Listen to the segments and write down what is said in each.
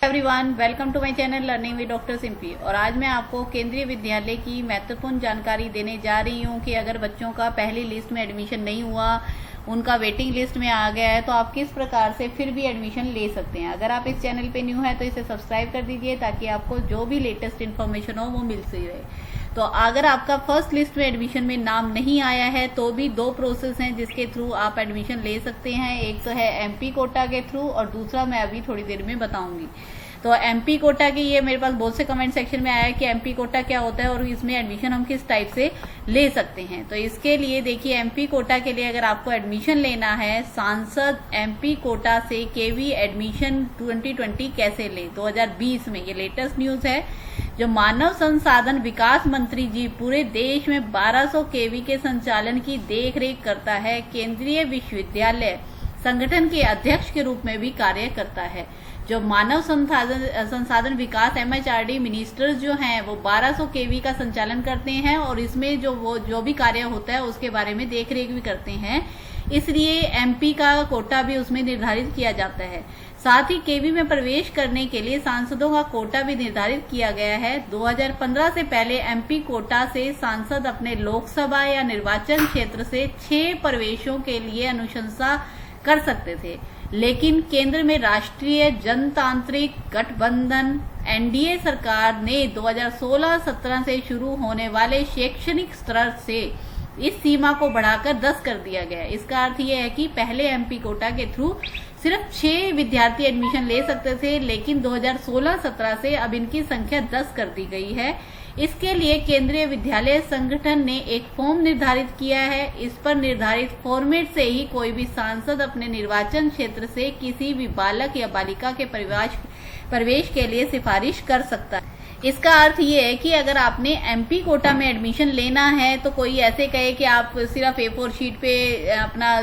Everyone, welcome to my channel learning with doctor Simpy. और आज मैं आपको केंद्रीय विद्यालय की महत्वपूर्ण जानकारी देने जा रही हूं कि अगर बच्चों का पहली लिस्ट में एडमिशन नहीं हुआ, उनका वेटिंग लिस्ट में आ गया है, तो आप किस प्रकार से फिर भी एडमिशन ले सकते हैं। अगर आप इस चैनल पे न्यू है तो इसे सब्सक्राइब कर दीजिए ताकि आपको जो भी लेटेस्ट इन्फॉर्मेशन हो वो मिल सके रहे। तो अगर आपका फर्स्ट लिस्ट में एडमिशन में नाम नहीं आया है तो भी दो प्रोसेस हैं जिसके थ्रू आप एडमिशन ले सकते हैं। एक तो है एमपी कोटा के थ्रू और दूसरा मैं अभी थोड़ी देर में बताऊंगी। तो एमपी कोटा की ये मेरे पास बहुत से कमेंट सेक्शन में आया है कि एमपी कोटा क्या होता है और इसमें एडमिशन हम किस टाइप से ले सकते हैं। तो इसके लिए देखिए, एमपी कोटा के लिए अगर आपको एडमिशन लेना है, सांसद एमपी कोटा से केवी एडमिशन 2020 कैसे ले 2020 में, ये लेटेस्ट न्यूज है। जो मानव संसाधन विकास मंत्री जी पूरे देश में 1200 केवी के संचालन की देखरेख करता है। केंद्रीय विश्वविद्यालय संगठन के अध्यक्ष के रूप में भी कार्य करता है। जो मानव संसाधन विकास एमएचआरडी मिनिस्टर्स जो हैं वो 1200 केवी का संचालन करते हैं और इसमें जो भी कार्य होता है उसके बारे में देखरेख भी करते हैं। इसलिए एमपी का कोटा भी उसमें निर्धारित किया जाता है। साथ ही केवी में प्रवेश करने के लिए सांसदों का कोटा भी निर्धारित किया गया है। 2015 से पहले एमपी कोटा से सांसद अपने लोकसभा या निर्वाचन क्षेत्र से 6 प्रवेशों के लिए अनुशंसा कर सकते थे, लेकिन केंद्र में राष्ट्रीय जनतांत्रिक गठबंधन एनडीए सरकार ने 2016-17 से शुरू होने वाले शैक्षणिक स्तर से इस सीमा को बढ़ाकर 10 कर दिया गया। इसका अर्थ यह है कि पहले एमपी कोटा के थ्रू सिर्फ 6 विद्यार्थी एडमिशन ले सकते थे, लेकिन 2016-17 से अब इनकी संख्या 10 कर दी गई है। इसके लिए केंद्रीय विद्यालय संगठन ने एक फॉर्म निर्धारित किया है। इस पर निर्धारित फॉर्मेट से ही कोई भी सांसद अपने निर्वाचन क्षेत्र से किसी भी बालक या बालिका के प्रवेश के लिए सिफारिश कर सकता है। इसका अर्थ ये है कि अगर आपने एमपी कोटा में एडमिशन लेना है तो कोई ऐसे कहे कि आप सिर्फ A4 शीट पे अपना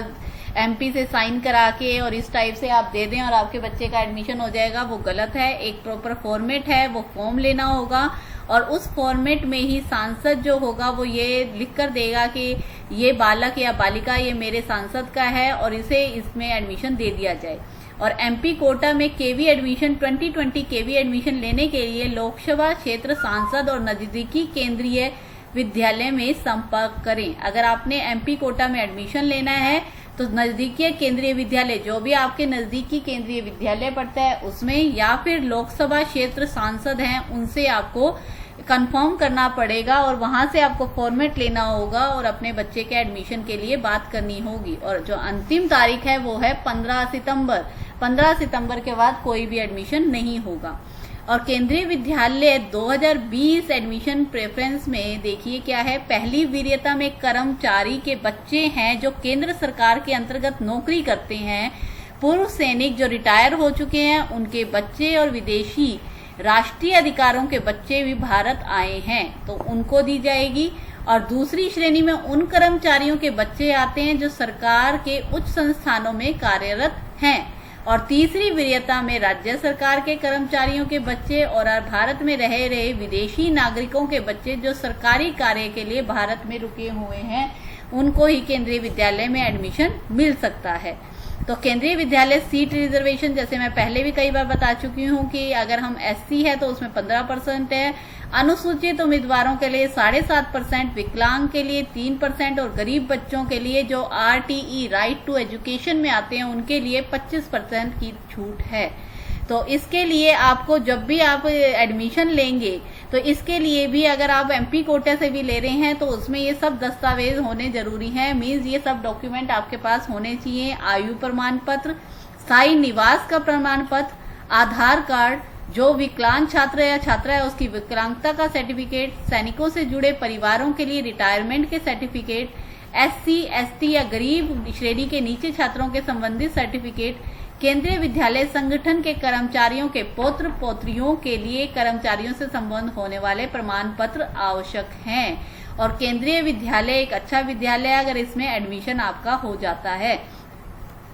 एमपी से साइन करा के और इस टाइप से आप दे दें और आपके बच्चे का एडमिशन हो जाएगा, वो गलत है। एक प्रॉपर फॉर्मेट है, वो फॉर्म लेना होगा और उस फॉर्मेट में ही सांसद जो होगा वो ये लिख कर देगा कि ये बालक या बालिका ये मेरे सांसद का है और इसे इसमें एडमिशन दे दिया जाए। और एमपी कोटा में केवी एडमिशन 2020 केवी एडमिशन लेने के लिए लोकसभा क्षेत्र सांसद और नजदीकी केंद्रीय विद्यालय में संपर्क करें। अगर आपने एमपी कोटा में एडमिशन लेना है तो नजदीकी केंद्रीय विद्यालय, जो भी आपके नजदीकी केंद्रीय विद्यालय पड़ता है उसमें, या फिर लोकसभा क्षेत्र सांसद हैं उनसे आपको कंफर्म करना पड़ेगा और वहां से आपको फॉर्मेट लेना होगा और अपने बच्चे के एडमिशन के लिए बात करनी होगी। और जो अंतिम तारीख है वो है 15 सितंबर। 15 सितंबर के बाद कोई भी एडमिशन नहीं होगा। और केंद्रीय विद्यालय 2020 एडमिशन प्रेफरेंस में देखिए क्या है। पहली वरीयता में कर्मचारी के बच्चे हैं जो केंद्र सरकार के अंतर्गत नौकरी करते हैं, पूर्व सैनिक जो रिटायर हो चुके हैं उनके बच्चे और विदेशी राष्ट्रीय अधिकारों के बच्चे भी भारत आए हैं तो उनको दी जाएगी। और दूसरी श्रेणी में उन कर्मचारियों के बच्चे आते हैं जो सरकार के उच्च संस्थानों में कार्यरत हैं। और तीसरी वरीयता में राज्य सरकार के कर्मचारियों के बच्चे और भारत में रह रहे विदेशी नागरिकों के बच्चे जो सरकारी कार्य के लिए भारत में रुके हुए हैं, उनको ही केंद्रीय विद्यालय में एडमिशन मिल सकता है। तो केंद्रीय विद्यालय सीट रिजर्वेशन, जैसे मैं पहले भी कई बार बता चुकी हूँ कि अगर हम एससी है तो उसमें 15% है, अनुसूचित उम्मीदवारों के लिए 7.5%, विकलांग के लिए 3% और गरीब बच्चों के लिए जो RTE राइट टू एजुकेशन में आते हैं उनके लिए 25% की छूट है। तो इसके लिए आपको जब भी आप एडमिशन लेंगे तो इसके लिए भी अगर आप एमपी कोटा से भी ले रहे हैं तो उसमें ये सब दस्तावेज होने जरूरी हैं। मीन्स ये सब डॉक्यूमेंट आपके पास होने चाहिए। आयु प्रमाण पत्र, स्थायी निवास का प्रमाण पत्र, आधार कार्ड, जो विकलांग छात्र या छात्रा है उसकी विकलांगता का सर्टिफिकेट, सैनिकों से जुड़े परिवारों के लिए रिटायरमेंट के सर्टिफिकेट, SC, ST या गरीब श्रेणी के नीचे छात्रों के संबंधित सर्टिफिकेट, केंद्रीय विद्यालय संगठन के कर्मचारियों के पौत्र पौत्रियों के लिए कर्मचारियों से संबंध होने वाले प्रमाण पत्र आवश्यक हैं। और केंद्रीय विद्यालय एक अच्छा विद्यालय अगर इसमें एडमिशन आपका हो जाता है।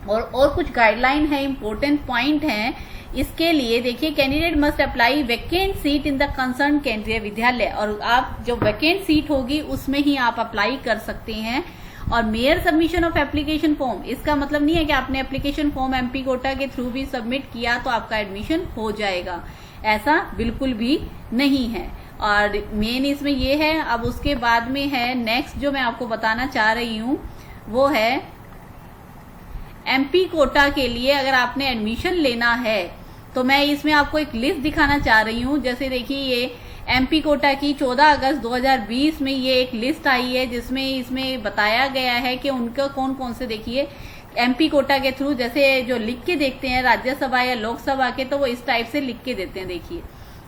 और कुछ गाइडलाइन है, इंपॉर्टेंट पॉइंट है इसके लिए। देखिए, candidate must apply vacant seat in the concern केंद्रीय विद्यालय, और आप जो वैकेंट सीट होगी उसमें ही आप अप्लाई कर सकते हैं। और mayor submission of application form, इसका मतलब नहीं है कि आपने एप्लीकेशन फॉर्म एमपी कोटा के थ्रू भी सबमिट किया तो आपका एडमिशन हो जाएगा, ऐसा बिल्कुल भी नहीं है। और मेन इसमें ये है। अब उसके बाद में है नेक्स्ट जो मैं आपको बताना चाह रही हूँ वो है एमपी कोटा के लिए अगर आपने एडमिशन लेना है तो मैं इसमें आपको एक लिस्ट दिखाना चाह रही हूँ। जैसे देखिए ये एमपी कोटा की 14 अगस्त 2020 में ये एक लिस्ट आई है जिसमें इसमें बताया गया है कि उनका कौन कौन से, देखिए एमपी कोटा के थ्रू जैसे जो लिख के देखते हैं राज्यसभा या लोकसभा के, तो वो इस टाइप से लिख के देते हैं। देखिए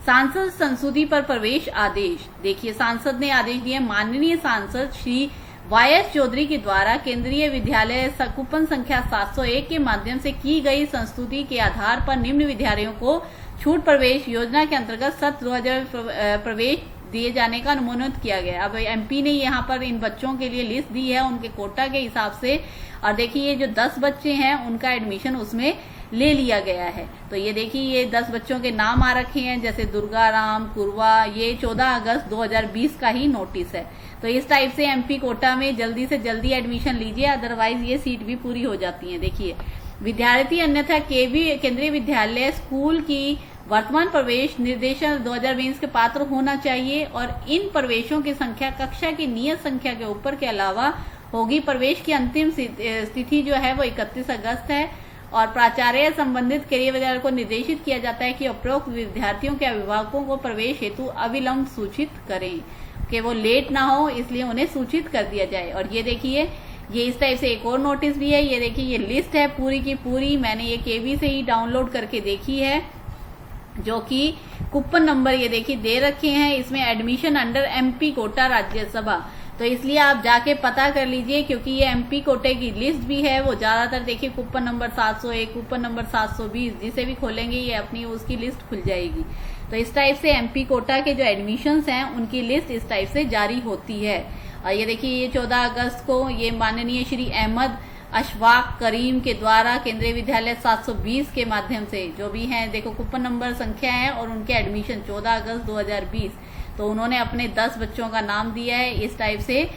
सांसद संसदीय पर प्रवेश आदेश, देखिए सांसद ने आदेश दिया, माननीय सांसद श्री वाईएस चौधरी के द्वारा केंद्रीय विद्यालय कूपन संख्या 701 के माध्यम से की गई संस्तुति के आधार पर निम्न विद्यालयों को छूट प्रवेश योजना के अंतर्गत सत्र 2000 प्रवेश दिए जाने का अनुमोदन किया गया। अब एमपी ने यहाँ पर इन बच्चों के लिए लिस्ट दी है उनके कोटा के हिसाब से, और देखिए ये जो 10 बच्चे हैं उनका एडमिशन उसमें ले लिया गया है। तो ये देखिए ये 10 बच्चों के नाम आ रखे हैं, जैसे दुर्गा राम कुरवा, ये 14 अगस्त 2020 का ही नोटिस है। तो इस टाइप से एमपी कोटा में जल्दी से जल्दी एडमिशन लीजिए, अदरवाइज ये सीट भी पूरी हो जाती है। देखिए विद्यार्थी अन्यथा केंद्रीय विद्यालय स्कूल की वर्तमान प्रवेश निर्देशन 2020 के पात्र होना चाहिए और इन प्रवेशों की संख्या कक्षा की नियत संख्या के ऊपर के अलावा होगी। प्रवेश की अंतिम तिथि जो है वो 31 अगस्त है और प्राचार्य संबंधित केंद्रीय विद्यालय को निर्देशित किया जाता है कि उपरोक्त विद्यार्थियों के अभिभावकों को प्रवेश हेतु अविलंब सूचित करें कि वो लेट ना हो, इसलिए उन्हें सूचित कर दिया जाए। और ये देखिए ये इस टाइप से एक और नोटिस भी है। ये देखिए ये लिस्ट है पूरी की पूरी, मैंने ये केवी से ही डाउनलोड करके देखी है, जो कि कूपन नंबर ये देखिए दे रखे हैं इसमें, admission under MP quota Rajya Sabha. तो इसलिए आप जाके पता कर लीजिए, क्योंकि ये एमपी कोटे की लिस्ट भी है। वो ज्यादातर देखिए कूपन नंबर 701, कूपन नंबर 720, जिसे भी खोलेंगे ये अपनी उसकी लिस्ट खुल जाएगी। तो इस टाइप से एमपी कोटा के जो एडमिशन्स हैं उनकी लिस्ट इस टाइप से जारी होती है। और ये देखिए ये 14 अगस्त को ये माननीय श्री अहमद अशफाक करीम के द्वारा केंद्रीय विद्यालय 720 के माध्यम से जो भी हैं, देखो कूपन नंबर संख्या है और उनके एडमिशन 14 अगस्त 2020, तो उन्होंने अपने 10 बच्चों का नाम दिया है। इस टाइप से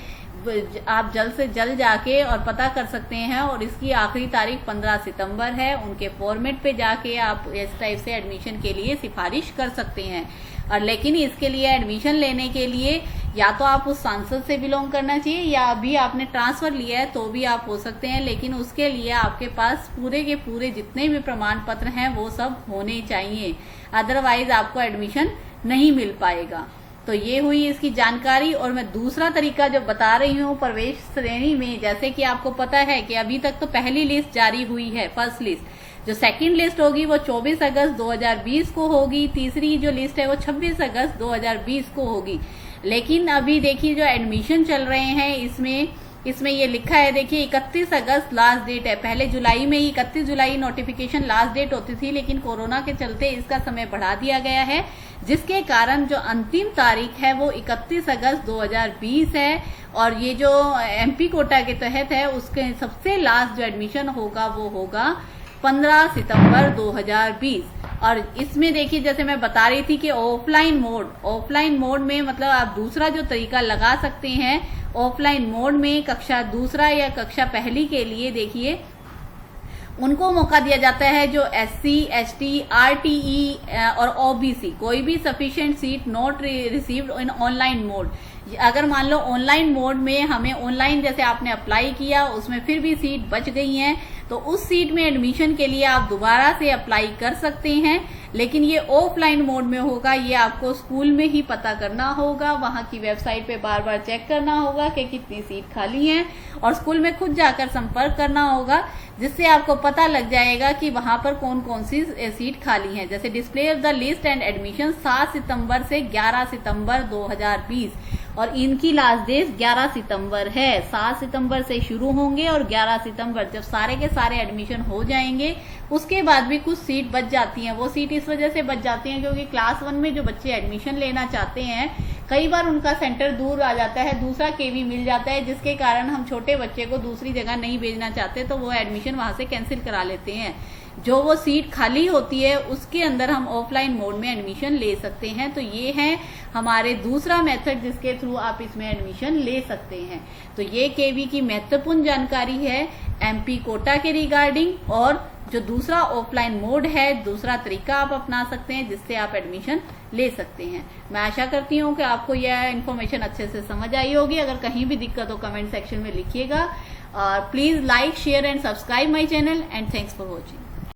आप जल्द से जल्द जाके और पता कर सकते हैं, और इसकी आखिरी तारीख 15 सितंबर है। उनके फॉर्मेट पे जाके आप इस टाइप से एडमिशन के लिए सिफारिश कर सकते हैं। और लेकिन इसके लिए एडमिशन लेने के लिए या तो आप उस सांसद से बिलोंग करना चाहिए, या अभी आपने ट्रांसफर लिया है तो भी आप हो सकते हैं, लेकिन उसके लिए आपके पास पूरे के पूरे जितने भी प्रमाण पत्र हैं वो सब होने चाहिए, अदरवाइज आपको एडमिशन नहीं मिल पाएगा। तो ये हुई इसकी जानकारी। और मैं दूसरा तरीका जो बता रही हूँ प्रवेश श्रेणी में, जैसे कि आपको पता है कि अभी तक तो पहली लिस्ट जारी हुई है, फर्स्ट लिस्ट। जो सेकंड लिस्ट होगी वो 24 अगस्त 2020 को होगी, तीसरी जो लिस्ट है वो 26 अगस्त 2020 को होगी। लेकिन अभी देखिए जो एडमिशन चल रहे हैं इसमें ये लिखा है, देखिए 31 अगस्त लास्ट डेट है। पहले जुलाई में ही 31 जुलाई नोटिफिकेशन लास्ट डेट होती थी, लेकिन कोरोना के चलते इसका समय बढ़ा दिया गया है, जिसके कारण जो अंतिम तारीख है वो 31 अगस्त 2020 है। और ये जो एमपी कोटा के तहत है उसके सबसे लास्ट जो एडमिशन होगा वो होगा 15 सितंबर 2020। और इसमें देखिए जैसे मैं बता रही थी कि ऑफलाइन मोड में मतलब आप दूसरा जो तरीका लगा सकते हैं, ऑफलाइन मोड में कक्षा दूसरा या कक्षा पहली के लिए देखिए उनको मौका दिया जाता है जो SC, ST, RTE और OBC, कोई भी sufficient seat not received in online mode. अगर मान लो ऑनलाइन मोड में हमें ऑनलाइन जैसे आपने अप्लाई किया उसमें फिर भी सीट बच गई हैं, तो उस सीट में एडमिशन के लिए आप दोबारा से अप्लाई कर सकते हैं। लेकिन ये ऑफलाइन मोड में होगा, ये आपको स्कूल में ही पता करना होगा, वहां की वेबसाइट पे बार बार चेक करना होगा कि कितनी सीट खाली है, और स्कूल में खुद जाकर संपर्क करना होगा, जिससे आपको पता लग जाएगा कि वहां पर कौन कौन सी सीट खाली है। जैसे display of the list and admission 7 सितंबर से 11 सितंबर 2020, और इनकी लास्ट डेट 11 सितंबर है। 7 सितंबर से शुरू होंगे और 11 सितंबर जब सारे के सारे एडमिशन हो जाएंगे, उसके बाद भी कुछ सीट बच जाती हैं। वो सीट इस वजह से बच जाती हैं क्योंकि क्लास 1 में जो बच्चे एडमिशन लेना चाहते हैं, कई बार उनका सेंटर दूर आ जाता है, दूसरा केवी मिल जाता है, जिसके कारण हम छोटे बच्चे को दूसरी जगह नहीं भेजना चाहते, तो वो एडमिशन वहां से कैंसिल करा लेते हैं। जो वो सीट खाली होती है उसके अंदर हम ऑफलाइन मोड में एडमिशन ले सकते हैं। तो ये है हमारे दूसरा मेथड जिसके थ्रू आप इसमें एडमिशन ले सकते हैं। तो ये केवी की महत्वपूर्ण जानकारी है एमपी कोटा के रिगार्डिंग, और जो दूसरा ऑफलाइन मोड है, दूसरा तरीका आप अपना सकते हैं जिससे आप एडमिशन ले सकते हैं। मैं आशा करती हूँ कि आपको यह इन्फॉर्मेशन अच्छे से समझ आई होगी। अगर कहीं भी दिक्कत हो कमेंट सेक्शन में लिखिएगा, और please like share and subscribe my channel, and thanks for watching.